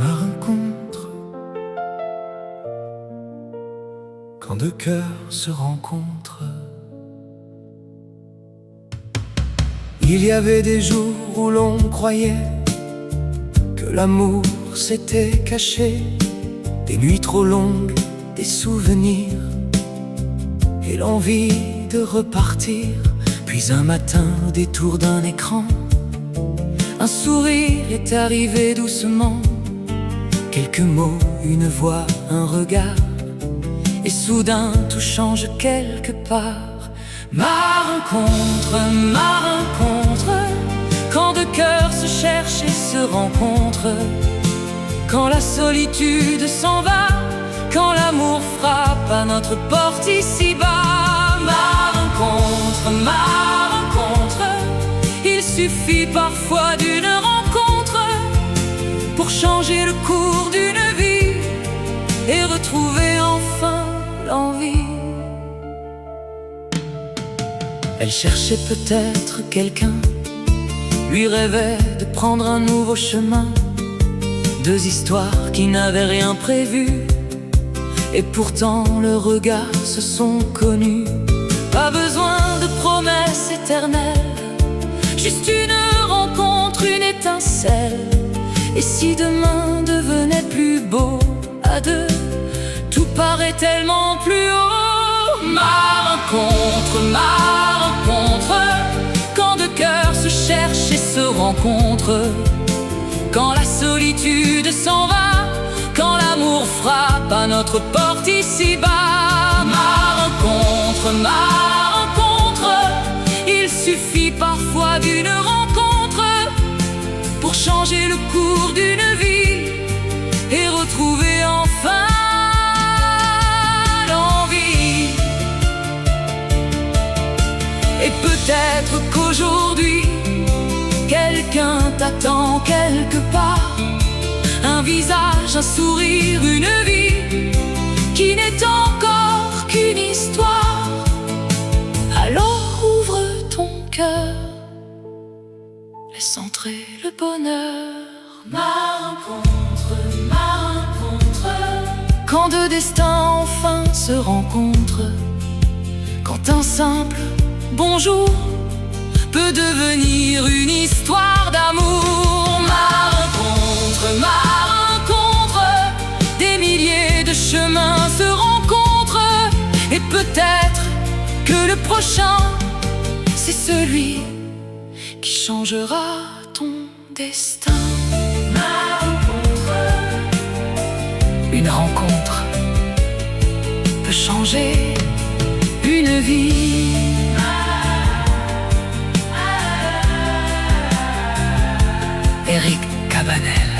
Ma rencontre, quand deux cœurs se rencontrent. Il y avait des jours où l'on croyait que l'amour s'était caché, des nuits trop longues, des souvenirs et l'envie de repartir. Puis un matin, au détour d'un écran, un sourire est arrivé doucement. Quelques mots, une voix, un regard, et soudain tout change quelque part. Ma rencontre, quand deux cœurs se cherchent et se rencontrent, quand la solitude s'en va, quand l'amour frappe à notre porte ici-bas. Ma rencontre, il suffit parfois d'une rencontre pour changer le cours d'une vie et retrouver enfin l'envie. Elle cherchait peut-être quelqu'un, lui rêvait de prendre un nouveau chemin. Deux histoires qui n'avaient rien prévu, et pourtant leurs regards se sont connus. Pas besoin de promesses éternelles, juste une rencontre, une étincelle. Et si demain devenait plus beau à deux, tout paraît tellement plus haut. Ma rencontre, quand deux cœurs se cherchent et se rencontrent, quand la solitude s'en va, quand l'amour frappe à notre porte ici-bas. Ma rencontre, il suffit parfois d'une rencontre pour changer le cours d'une vie et retrouver enfin l'envie. Et peut-être qu'aujourd'hui, quelqu'un t'attend quelque part, un visage, un sourire, une vie qui n'est encore qu'une histoire. Alors ouvre ton cœur, laisse entrer le bonheur. Ma rencontre, quand deux destins enfin se rencontrent, quand un simple bonjour peut devenir une histoire d'amour. Ma rencontre, des milliers de chemins se rencontrent, et peut-être que le prochain, c'est celui qui changera ton destin. Une rencontre peut changer une vie. Éric Cabanel.